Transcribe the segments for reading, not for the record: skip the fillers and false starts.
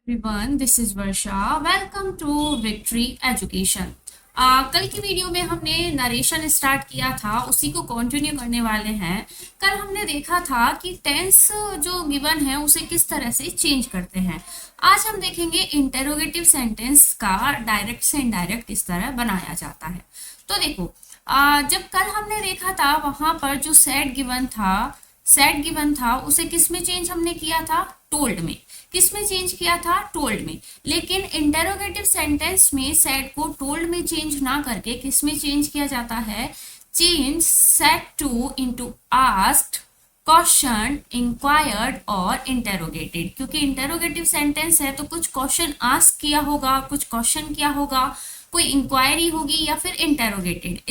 Everyone, this is Varsha. Welcome to victory education. कल की video में हमने नरेशन स्टार्ट किया था, उसी को कंटिन्यू करने वाले हैं। कल हमने देखा था कि टेंस जो गिवन है उसे किस तरह से चेंज करते हैं। आज हम देखेंगे इंटेरोगेटिव सेंटेंस का डायरेक्ट से इनडायरेक्ट किस तरह बनाया जाता है। तो देखो, जब कल हमने देखा था वहां पर जो सेट गिवन था उसे किस में चेंज हमने किया था? टोल्ड में। किस में चेंज किया था? टोल्ड में। लेकिन इंटेरोगेटिव सेंटेंस में सेट को टोल्ड में चेंज ना करके किस में चेंज किया जाता है? Change said to into asked, question, inquired और इंटेरोगेटेड। क्योंकि इंटेरोगेटिव सेंटेंस है तो कुछ क्वेश्चन आस्क किया होगा, कुछ क्वेश्चन किया होगा, कोई इंक्वायरी होगी या फिर इंटेरोगेटेड।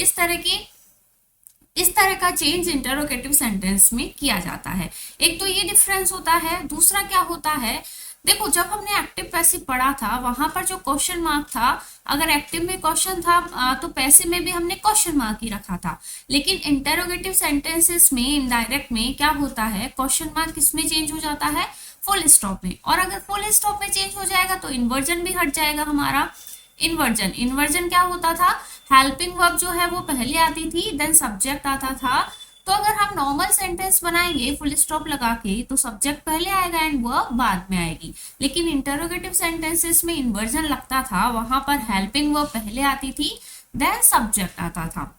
इस तरह का चेंज इंटरोगेटिव सेंटेंस में किया जाता है। एक तो ये डिफरेंस होता है। दूसरा क्या होता है, देखो जब हमने एक्टिव पैसिव पढ़ा था वहां पर जो क्वेश्चन मार्क था, अगर एक्टिव में क्वेश्चन था तो पैसिव में भी हमने क्वेश्चन मार्क ही रखा था। लेकिन इंटरोगेटिव सेंटेंसेस में इनडायरेक्ट में क्या होता है, क्वेश्चन मार्क किसमें चेंज हो जाता है? फुल स्टॉप में। और अगर फुल स्टॉप में चेंज हो जाएगा तो इन्वर्जन भी हट जाएगा हमारा। इन्वर्जन क्या होता था? हेल्पिंग वर्ब जो है वो पहले आती थी, देन सब्जेक्ट आता था। तो अगर हम नॉर्मल सेंटेंस बनाएंगे फुल स्टॉप लगा के तो सब्जेक्ट पहले आएगा एंड वर्ब बाद में आएगी। लेकिन इंटरोगेटिव सेंटेंसेस में इन्वर्जन लगता था, वहां पर हेल्पिंग वर्ब पहले आती थी, देन सब्जेक्ट आता था।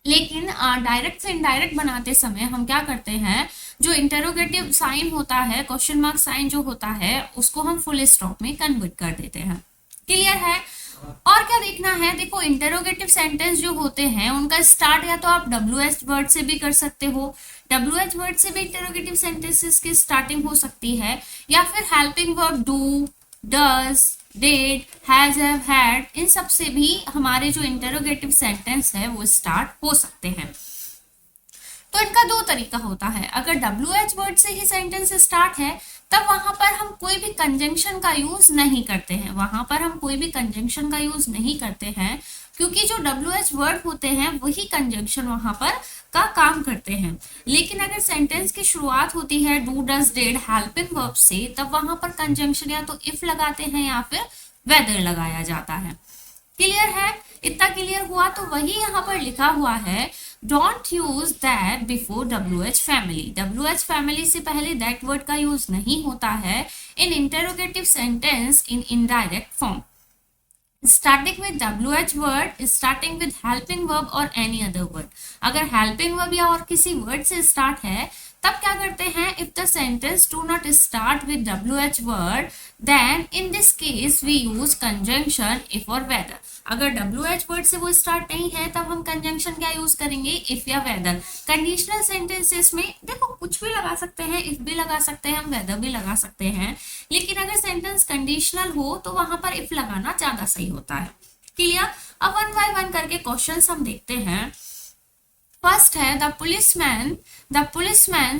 लेकिन डायरेक्ट से इनडायरेक्ट बनाते समय हम क्या करते हैं, जो इंटरोगेटिव साइन होता है, क्वेश्चन मार्क साइन जो होता है, उसको हम फुल स्टॉप में कन्वर्ट कर देते हैं। क्लियर है? और क्या देखना है, देखो इंटरोगेटिव सेंटेंस जो होते हैं उनका स्टार्ट या तो आप WH वर्ड से भी कर सकते हो, WH वर्ड से भी इंटरोगेटिव सेंटेंसेस की स्टार्टिंग हो सकती है, या फिर helping verb do, does, did, has, have, had, इन सब से भी हमारे जो इंटरोगेटिव सेंटेंस है वो स्टार्ट हो सकते हैं। तो इनका दो तरीका होता है। अगर WH वर्ड से ही सेंटेंस स्टार्ट है तब वहां पर हम कोई भी कंजंक्शन का यूज नहीं करते हैं, क्योंकि जो WH वर्ड होते हैं वही कंजंक्शन वहां पर का काम करते हैं। लेकिन अगर सेंटेंस की शुरुआत होती है do, does, did, helping verb से, तब वहां पर कंजंक्शन या तो इफ लगाते हैं या फिर वेदर लगाया जाता है। क्लियर है? इतना क्लियर हुआ? तो वही यहाँ पर लिखा हुआ है, don't use that before WH family. WH family से पहले दैट वर्ड का यूज नहीं होता है in interrogative sentence in indirect form. Starting with WH word, starting with helping verb और एनी अदर वर्ड। अगर हेल्पिंग वर्ब या और किसी वर्ड से स्टार्ट है तब क्या करते हैं, if the sentence do not start with WH word then in this case we use conjunction if और वेदर। अगर WH वर्ड से वो स्टार्ट नहीं है तब हम कंजंक्शन क्या यूज करेंगे? इफ या वेदर। कंडीशनल सेंटेंसेस में देखो कुछ भी लगा सकते हैं, इफ भी लगा सकते हैं, हम वेदर भी लगा सकते हैं। लेकिन अगर सेंटेंस कंडीशनल हो तो वहां पर इफ लगाना ज्यादा सही होता है। क्लियर? अब वन बाय वन करके क्वेश्चंस हम देखते हैं। फर्स्ट है the policeman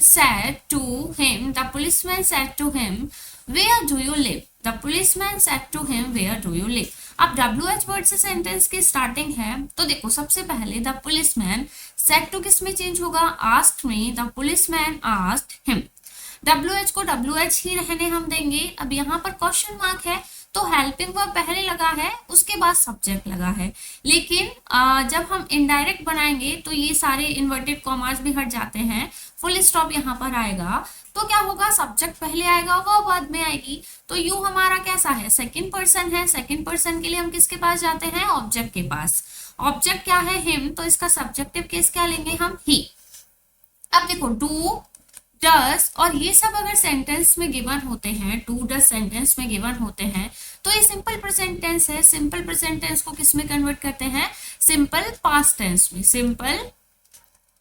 said to him, where do you live? The policeman said to him, where do you live? अब WH वर्ड से सेंटेंस की स्टार्टिंग है तो देखो सबसे पहले द पुलिसमैन, सेड टू किस में चेंज होगा? आस्क्ड में। The policeman asked him. WH को WH ही रहने हम देंगे। अब यहाँ पर क्वेश्चन मार्क है तो हेल्पिंग वर्ब पहले लगा है, उसके बाद सब्जेक्ट लगा है। लेकिन जब हम इनडायरेक्ट बनाएंगे तो ये सारे इन्वर्टेड कॉमास भी हट जाते हैं, फुल स्टॉप यहाँ पर आएगा। तो क्या होगा, सब्जेक्ट पहले आएगा वो बाद में आएगी। तो यू हमारा कैसा है? सेकंड पर्सन है। सेकंड पर्सन के लिए हम किसके पास जाते हैं? ऑब्जेक्ट के पास। ऑब्जेक्ट क्या है? हिम। तो इसका सब्जेक्टिव केस क्या लेंगे हम? ही। अब देखो डू, डस और ये सब अगर सेंटेंस में गिवन होते हैं, डू डस सेंटेंस में गिवन होते हैं तो ये सिंपल प्रेजेंट टेंस है। सिंपल प्रेजेंट टेंस को किस में कन्वर्ट करते हैं? सिंपल पास्ट टेंस में। सिंपल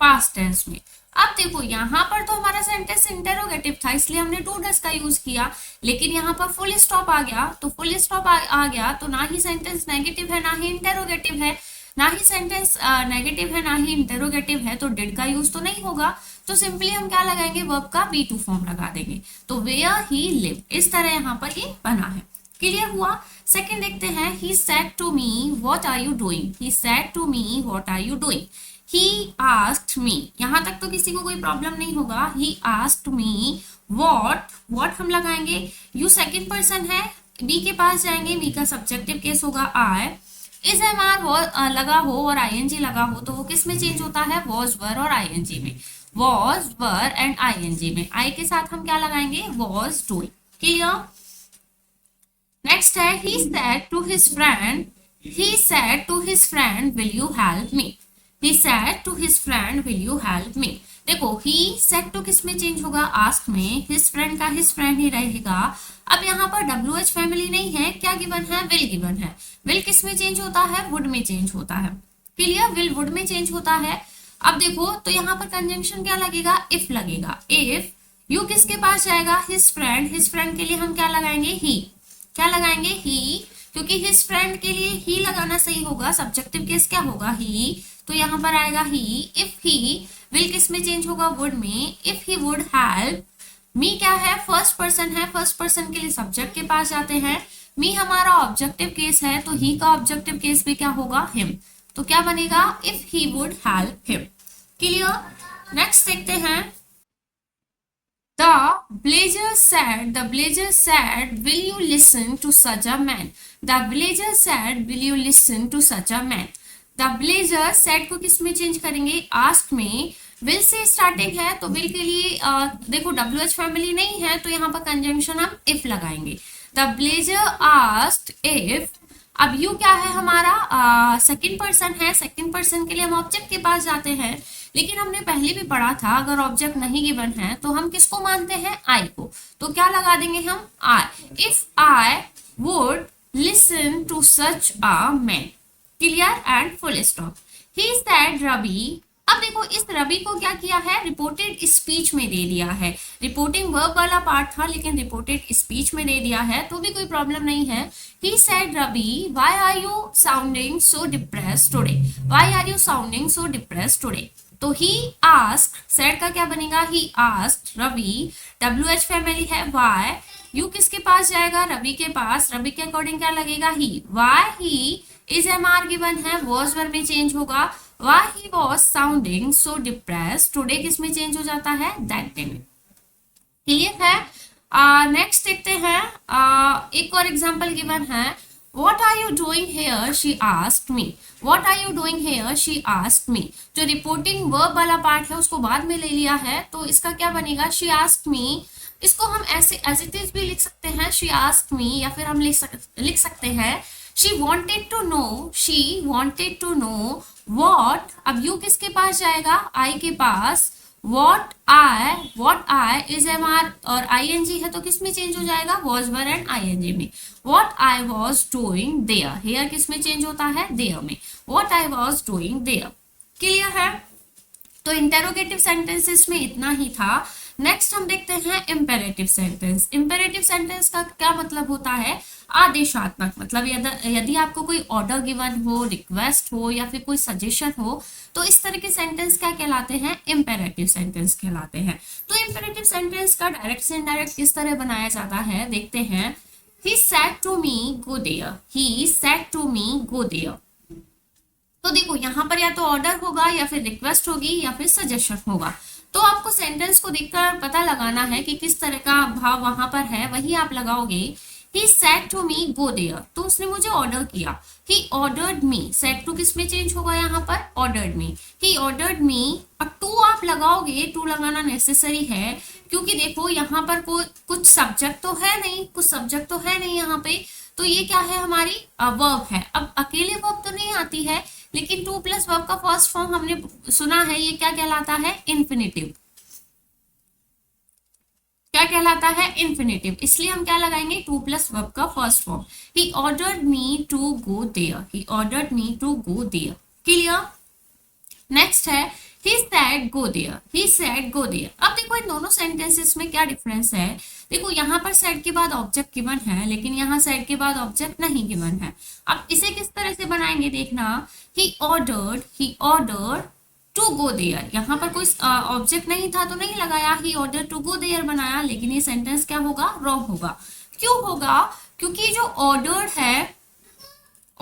पास्ट टेंस में। अब देखो यहाँ पर तो हमारा सेंटेंस इंटरोगेटिव था इसलिए हमने डू डस का यूज किया। लेकिन यहाँ पर फुल स्टॉप आ गया तो फुल स्टॉप आ गया तो ना ही सेंटेंस नेगेटिव है ना ही इंटरोगेटिव है, ना ही सेंटेंस नेगेटिव है ना ही इंटरोगेटिव है, तो डिड का यूज तो नहीं होगा। तो सिंपली हम क्या लगाएंगे? वर्ब का B2 फॉर्म लगा देंगे। तो वेयर ही लिव, इस तरह यहाँ पर ये बना है। क्लियर हुआ? सेकंड देखते हैं, he said to me what are you doing. He said to me what are you doing. He asked me, यहां तक तो किसी को कोई प्रॉब्लम नहीं होगा। ही आस्क्ड मी व्हाट हम लगाएंगे, यू सेकंड पर्सन है, बी के पास जाएंगे, बी का सब्जेक्टिव केस होगा आई। इज एम आर लगा हो और आईएनजी लगा हो तो वो किस में चेंज होता है, वॉज वर और आईएनजी में, वॉज वर एंड आईएनजी में। आई के साथ हम क्या लगाएंगे, वॉज डूइंग। क्लियर। नेक्स्ट है he said to his friend, he said to his friend will you help me, he said to his friend will you help me। देखो he said to किस में चेंज होगा, ask में, his friend का his friend ही रहेगा। अब यहाँ पर WH फैमिली नहीं है, क्या गिवन है, will गिवन है। will किस में चेंज होता है, would में चेंज होता है। क्लियर, will would में चेंज होता है। अब देखो तो यहाँ पर कंजंक्शन क्या लगेगा, if लगेगा। if you किसके पास जाएगा, his friend के लिए हम क्या लगाएंगे, he, क्या लगाएंगे, ही, क्योंकि हिज फ्रेंड के लिए ही लगाना सही होगा, सब्जेक्टिव केस क्या होगा, ही, तो यहाँ पर आएगा ही। इफ ही, विल किस में चेंज होगा, वुड में। If he would help me, क्या है, फर्स्ट पर्सन है, फर्स्ट पर्सन के लिए सब्जेक्ट के पास जाते हैं। मी हमारा ऑब्जेक्टिव केस है, तो ही का ऑब्जेक्टिव केस भी क्या होगा, हिम, तो क्या बनेगा, if he would help him. Clear. Next देखते हैं, the villager said, will you listen to such a man? The villager said, will you listen to such a man? The villager said को किस में change करेंगे, ask में। will से starting है तो will के लिए देखो WH फैमिली नहीं है तो यहाँ पर कंजंक्शन हम if लगाएंगे। The villager asked if, अब यू क्या है हमारा, सेकंड पर्सन है, सेकंड पर्सन के लिए हम ऑब्जेक्ट के पास जाते हैं। लेकिन हमने पहले भी पढ़ा था अगर ऑब्जेक्ट नहीं गिवन है तो हम किसको मानते हैं, आई को, तो क्या लगा देंगे हम, I. If I would listen to such a man. Clear and full stop. He said Ravi, अब देखो इस रवि को क्या किया है, रिपोर्टेड स्पीच में दे दिया है। रिपोर्टिंग वर्ब वाला पार्ट था लेकिन रिपोर्टेड स्पीच में दे दिया है तो भी कोई प्रॉब्लम नहीं है। He said Ravi why are you sounding so depressed today, why are you sounding so depressed today, तो ही आस्क्ड, सेड का क्या बनेगा, he asked Ravi, WH family है, व्हाई, यू किसके पास जाएगा, रवि के पास, रवि के अकॉर्डिंग क्या लगेगा, he, why he, is am are given है, वॉज वर्ब में चेंज होगा, why he was sounding so depressed today किस में चेंज हो जाता है, दैट डे में। क्लियर है। नेक्स्ट देखते हैं, एक और एग्जाम्पल गिवन है, What are you doing here? She asked me. What are you doing here? She asked me. जो रिपोर्टिंग वर्ब वाला पार्ट है उसको बाद में ले लिया है तो इसका क्या बनेगा, she asked me। इसको हम ऐसे as it is भी लिख सकते हैं, she asked me, या फिर हम लिख सकते हैं she wanted to know, she wanted to know what, अब you किसके पास जाएगा, I के पास, what I is MR और ING है तो किस में चेंज हो जाएगा, was were and ING में। what I was doing there, here किस में चेंज होता है, there में, what I was doing there। Clear है। तो इंटेरोगेटिव सेंटेंसेस में इतना ही था। नेक्स्ट हम देखते हैं इम्पेरेटिव सेंटेंस। इम्पेरेटिव सेंटेंस का क्या मतलब होता है, आदेशात्मक, मतलब यदि आपको कोई ऑर्डर गिवन हो, रिक्वेस्ट हो या फिर कोई सजेशन हो तो इस तरह के सेंटेंस क्या कहलाते हैं, इम्पेरेटिव सेंटेंस कहलाते हैं। तो इम्पेरेटिव सेंटेंस का डायरेक्ट से इनडायरेक्ट किस तरह बनाया जाता है देखते हैं। He said to me go there, he said to me go there। तो देखो यहाँ पर या तो ऑर्डर होगा या फिर रिक्वेस्ट होगी या फिर सजेशन होगा, तो आपको सेंटेंस को देखकर पता लगाना है कि किस तरह का भाव वहां पर है, वही आप लगाओगे। He said to me go there, तो उसने मुझे ऑर्डर किया। He ordered me, said to किस में चेंज होगा यहाँ पर, ordered me। He ordered me, और to आप लगाओगे, to लगाना नेसेसरी है क्योंकि देखो यहाँ पर कुछ सब्जेक्ट तो है नहीं, कुछ सब्जेक्ट तो है नहीं यहाँ पे, तो ये क्या है हमारी वर्ब है। अब अकेले वर्ब तो नहीं आती है लेकिन टू प्लस वर्ब का फर्स्ट फॉर्म हमने सुना है, ये क्या कहलाता है, इन्फिनिटिव। क्या कहलाता है, इन्फिनिटिव, इसलिए हम क्या लगाएंगे, टू प्लस वर्ब का first form. He ordered me to go there, he ordered me to go there. Clear. Next है he said go there, he said go there। अब देखो इन दोनों सेंटेंसेस में क्या डिफरेंस है, देखो यहाँ पर said के बाद ऑब्जेक्ट गिवन है लेकिन यहाँ said के बाद ऑब्जेक्ट नहीं गिवन है। अब इसे किस तरह से बनाएंगे देखना, he ordered to go there, यहाँ पर कोई ऑब्जेक्ट नहीं था तो नहीं लगाया, he ordered to go there बनाया, लेकिन ये सेंटेंस क्या होगा, रॉन्ग होगा। क्यों होगा, क्योंकि जो ऑर्डर्ड है,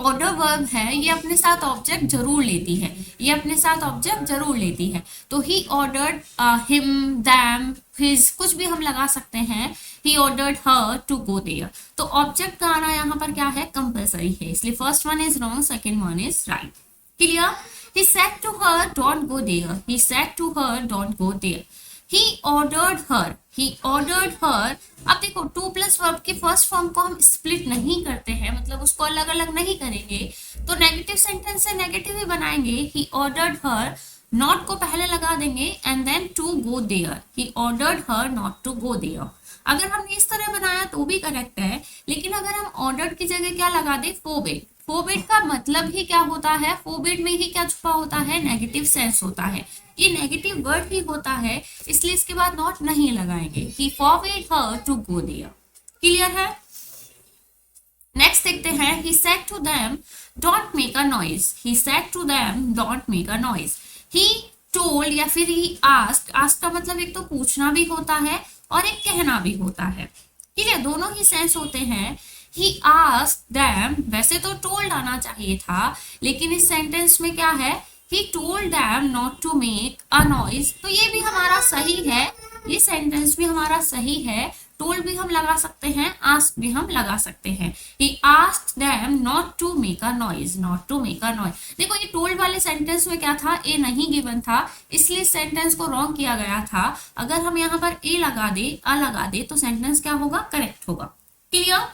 ऑर्डर वर्ब है ये अपने साथ ऑब्जेक्ट जरूर लेती है, ये अपने साथ ऑब्जेक्ट जरूर लेती है। तो he ordered him, them, his, कुछ भी हम लगा सकते हैं। He ordered her to go there. तो ऑब्जेक्ट का आना यहाँ पर क्या है, कंपल्सरी है, इसलिए first one is wrong, second one is right. Clear. He said to her, don't go there. He said to her, don't go there. He ordered her. He ordered her. अब देखो टू प्लस वर्ब के first form को हम split नहीं करते हैं, मतलब उसको अलग अलग नहीं करेंगे, तो नेगेटिव सेंटेंस से नेगेटिव ही बनाएंगे। He ordered her, नॉट को पहले लगा देंगे and then to go there. He ordered her not to go there. अगर हमने इस तरह बनाया तो भी करेक्ट है, लेकिन अगर हम ऑर्डर्ड की जगह क्या लगा दे, फोरबिड। फोरबिड का मतलब ही क्या होता है, फोरबिड में ही क्या छुपा होता है, नेगेटिव सेंस होता है, ये नेगेटिव वर्ड ही होता है, इसलिए इसके बाद नॉट नहीं लगाएंगे। He forbade her to go there. Clear है। नेक्स्ट देखते हैं, he said to them don't make a noise. He said to them don't make a noise. He told या फिर he asked, ask का मतलब एक तो पूछना भी होता है और एक कहना भी होता है, ठीक है, दोनों ही सेंस होते हैं। He asked them, वैसे तो told आना चाहिए था, लेकिन इस सेंटेंस में क्या है, He told them not to make a noise, तो ये भी हमारा सही है, ये सेंटेंस भी हमारा सही है। टोल्ड भी हम लगा सकते हैं, आस्क भी हम लगा सकते हैं। He asked them not to make a noise, not to make a noise। देखो ये टोल्ड वाले सेंटेंस में क्या था, ए नहीं गिवन था, इसलिए सेंटेंस को रॉन्ग किया गया था। अगर हम यहाँ पर ए लगा दे, अ लगा दे, तो सेंटेंस क्या होगा, करेक्ट होगा। क्लियर।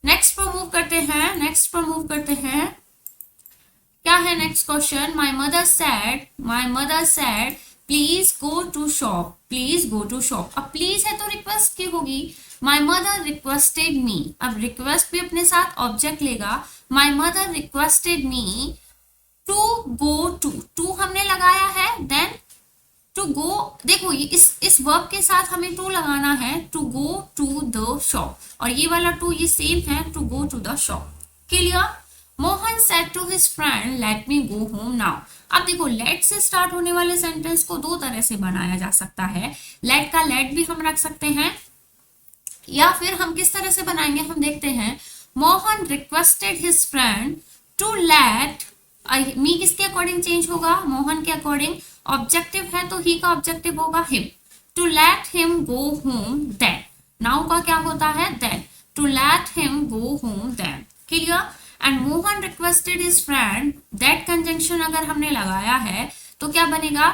नेक्स्ट पर मूव करते हैं, नेक्स्ट पर मूव करते हैं। क्या है next question, my mother said please go to shop, please go to shop. अब प्लीज है तो रिक्वेस्ट की होगी, माई मदर रिक्वेस्टेड मी, अब रिक्वेस्ट भी अपने साथ ऑब्जेक्ट लेगा। My mother requested me to go to, to हमने लगाया है, देन टू गो, देखो ये इस वर्ब के साथ हमें टू लगाना है, to go to the shop, और ये वाला टू ये सेम है, to go to the shop. Clear. Mohan said to his friend let me go home now. अब देखो लेट से स्टार्ट होने वाले सेंटेंस को दो तरह से बनाया जा सकता है, लेट का लेट भी हम रख सकते हैं, या फिर हम किस तरह से बनाएंगे हम देखते हैं। Mohan requested his friend to let, me किसके अकॉर्डिंग चेंज होगा, मोहन के अकॉर्डिंग, ऑब्जेक्टिव है तो ही का ऑब्जेक्टिव होगा him, to let him go home then, now का क्या होता है then, to let him go home then. Clear. And Mohan requested his friend, that conjunction अगर हमने लगाया है तो क्या बनेगा,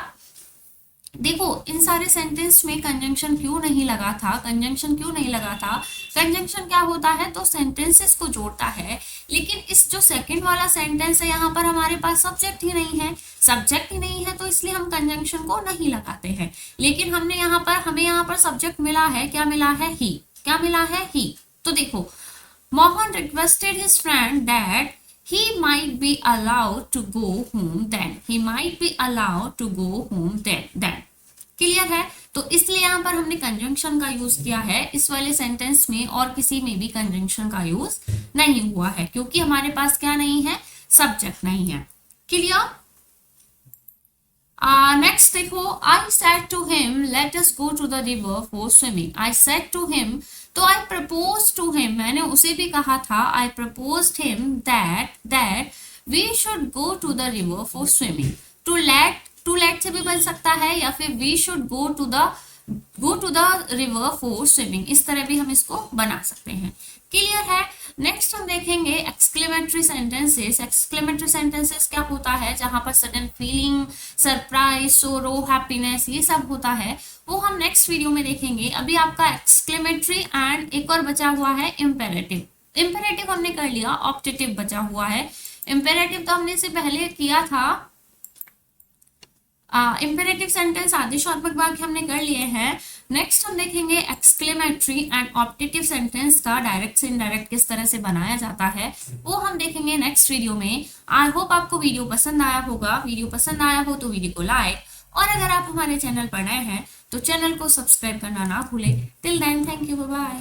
देखो इन सारे सेंटेंस में कंजंक्शन क्यों नहीं लगा था, कंजंक्शन क्यों नहीं लगा था, कंजंक्शन क्या होता है तो सेंटेंसेस को जोड़ता है, लेकिन इस जो सेकंड वाला सेंटेंस है यहाँ पर हमारे पास सब्जेक्ट ही नहीं है, सब्जेक्ट ही नहीं है, तो इसलिए हम कंजंक्शन को नहीं लगाते हैं। लेकिन हमने यहाँ पर, हमें यहाँ पर सब्जेक्ट मिला है, क्या मिला है, ही, क्या मिला है, ही। तो देखो Mohan requested his friend that he might be allowed to go home then, he might be allowed to go home then। Clear है। तो इसलिए यहाँ पर हमने कंजंक्शन का यूज किया है, इस वाले सेंटेंस में और किसी में भी कंजंक्शन का यूज नहीं हुआ है, क्योंकि हमारे पास क्या नहीं है, सब्जेक्ट नहीं है। क्लियर। नेक्स्ट देखो, I said to him let us go to the river for swimming. I said to him, तो आई प्रपोज टू हिम, मैंने उसे भी कहा था, I propose him that we should go to the river for swimming. To let से भी बन सकता है, या फिर we should go to the river for swimming, इस तरह भी हम इसको बना सकते हैं। क्लियर है। नेक्स्ट हम देखेंगे एक्सक्लेमेटरी सेंटेंसेस। एक्सक्लेमेटरी सेंटेंसेस क्या होता है, जहां पर सडन फीलिंग, सरप्राइज, सोरो, हैप्पीनेस, ये सब होता है, वो हम नेक्स्ट वीडियो में देखेंगे। अभी आपका एक्सक्लेमेटरी एंड एक और बचा हुआ है इम्पेरेटिव। इम्पेरेटिव हमने कर लिया, ऑप्टेटिव बचा हुआ है। इम्पेरेटिव तो हमने इससे पहले किया था, इम्पेरेटिव सेंटेंस आदेशात्मक वाक्य हमने कर लिए हैं। नेक्स्ट हम देखेंगे एक्सक्लेमेटरी एंड ऑप्टेटिव सेंटेंस का डायरेक्ट से इनडायरेक्ट किस तरह से बनाया जाता है, वो हम देखेंगे नेक्स्ट वीडियो में। आई होप आपको वीडियो पसंद आया होगा। वीडियो पसंद आया हो तो वीडियो को लाइक, और अगर आप हमारे चैनल पर नए हैं तो चैनल को सब्सक्राइब करना ना भूलें। Till then, thank you, bye bye.